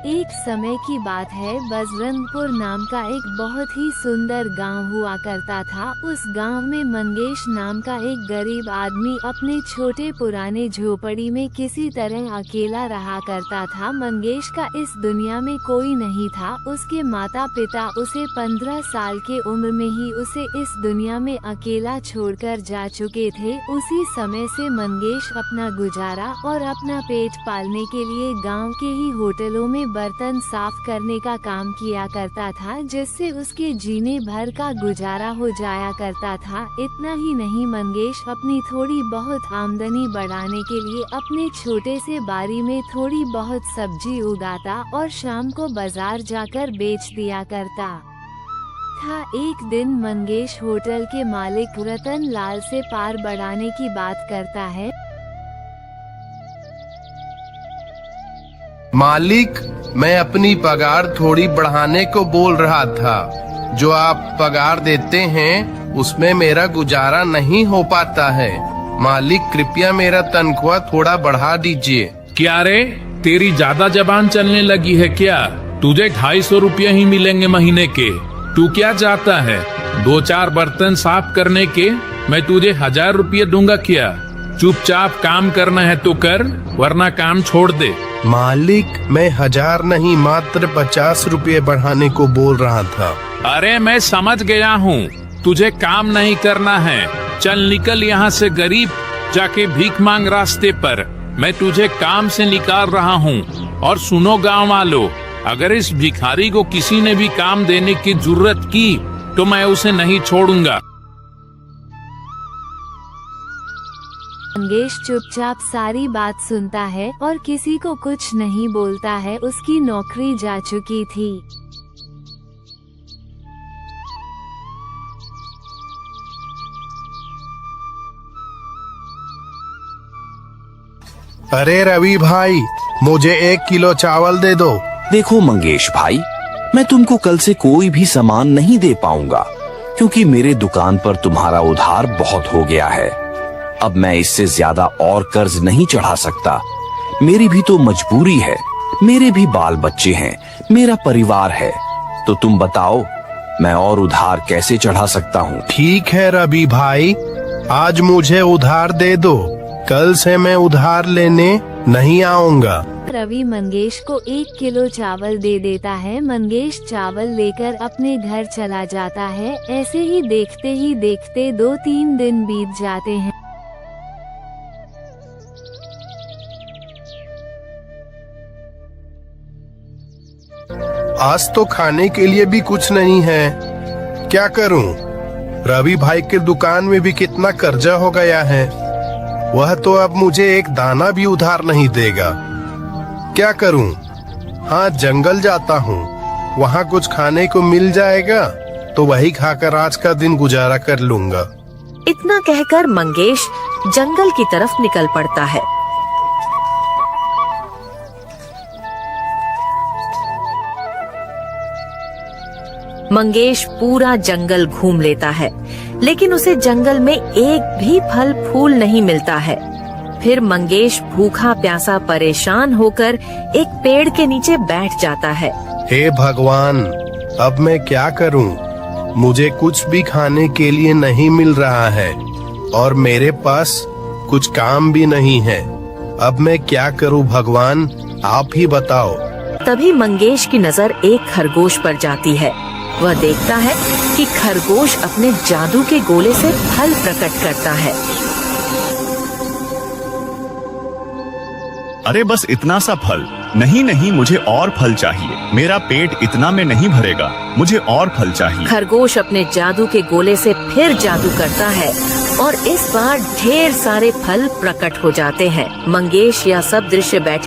एक समय की बात है, बजरंगपुर नाम का एक बहुत ही सुंदर गांव हुआ करता था। उस गांव में मंगेश नाम का एक गरीब आदमी अपने छोटे पुराने झोपड़ी में किसी तरह अकेला रहा करता था। मंगेश का इस दुनिया में कोई नहीं था। उसके माता पिता उसे 15 साल के उम्र में ही उसे इस दुनिया में अकेला छोड़कर जा चुके थे। उसी समय से मंगेश अपना गुजारा और अपना पेट पालने के लिए गाँव के ही होटलों में बर्तन साफ करने का काम किया करता था, जिससे उसके जीने भर का गुजारा हो जाया करता था। इतना ही नहीं, मंगेश अपनी थोड़ी बहुत आमदनी बढ़ाने के लिए अपने छोटे से बारी में थोड़ी बहुत सब्जी उगाता और शाम को बाजार जाकर बेच दिया करता था। एक दिन मंगेश होटल के मालिक रतन लाल से पार बढ़ाने की बात करता है। मालिक, मैं अपनी पगार थोड़ी बढ़ाने को बोल रहा था। जो आप पगार देते हैं उसमें मेरा गुजारा नहीं हो पाता है। मालिक, कृपया मेरा तनख्वाह थोड़ा बढ़ा दीजिए। क्या रे, तेरी ज्यादा जबान चलने लगी है क्या? तुझे 250 रुपये ही मिलेंगे महीने के। तू क्या चाहता है? 2-4 बर्तन साफ करने के मैं तुझे 1000 रुपये दूंगा क्या? चुपचाप काम करना है तो कर, वरना काम छोड़ दे। मालिक, मैं 1000 नहीं मात्र 50 रुपये बढ़ाने को बोल रहा था। अरे मैं समझ गया हूँ, तुझे काम नहीं करना है। चल निकल यहाँ से गरीब, जाके भीख मांग रास्ते पर। मैं तुझे काम से निकाल रहा हूँ। और सुनो गाँव वालों, अगर इस भिखारी को किसी ने भी काम देने की जरूरत की तो मैं उसे नहीं छोड़ूंगा। मंगेश चुपचाप सारी बात सुनता है और किसी को कुछ नहीं बोलता है। उसकी नौकरी जा चुकी थी। अरे रवि भाई, मुझे 1 किलो चावल दे दो। देखो मंगेश भाई, मैं तुमको कल से कोई भी सामान नहीं दे पाऊंगा, क्योंकि मेरे दुकान पर तुम्हारा उधार बहुत हो गया है। अब मैं इससे ज्यादा और कर्ज नहीं चढ़ा सकता। मेरी भी तो मजबूरी है, मेरे भी बाल बच्चे हैं, मेरा परिवार है। तो तुम बताओ, मैं और उधार कैसे चढ़ा सकता हूँ? ठीक है रवि भाई, आज मुझे उधार दे दो। कल से मैं उधार लेने नहीं आऊंगा। रवि मंगेश को 1 किलो चावल दे देता है। मंगेश चावल लेकर अपने घर चला जाता है। ऐसे ही देखते 2-3 दिन बीत जाते हैं। आज तो खाने के लिए भी कुछ नहीं है। क्या करूं? रवि भाई के दुकान में भी कितना कर्जा हो गया है। वह तो अब मुझे एक दाना भी उधार नहीं देगा। क्या करूं? हाँ, जंगल जाता हूँ, वहाँ कुछ खाने को मिल जाएगा तो वही खाकर आज का दिन गुजारा कर लूंगा। इतना कहकर मंगेश जंगल की तरफ निकल पड़ता है। मंगेश पूरा जंगल घूम लेता है, लेकिन उसे जंगल में एक भी फल फूल नहीं मिलता है। फिर मंगेश भूखा प्यासा परेशान होकर एक पेड़ के नीचे बैठ जाता है। हे भगवान, अब मैं क्या करूं? मुझे कुछ भी खाने के लिए नहीं मिल रहा है और मेरे पास कुछ काम भी नहीं है। अब मैं क्या करूं भगवान, आप ही बताओ। तभी मंगेश की नजर एक खरगोश पर जाती है। वह देखता है कि खरगोश अपने जादू के गोले से फल प्रकट करता है। अरे बस इतना सा फल? नहीं, मुझे और फल चाहिए। मेरा पेट इतना में नहीं भरेगा, मुझे और फल चाहिए। खरगोश अपने जादू के गोले से फिर जादू करता है और इस बार ढेर सारे फल प्रकट हो जाते हैं। मंगेश यह सब दृश्य बैठ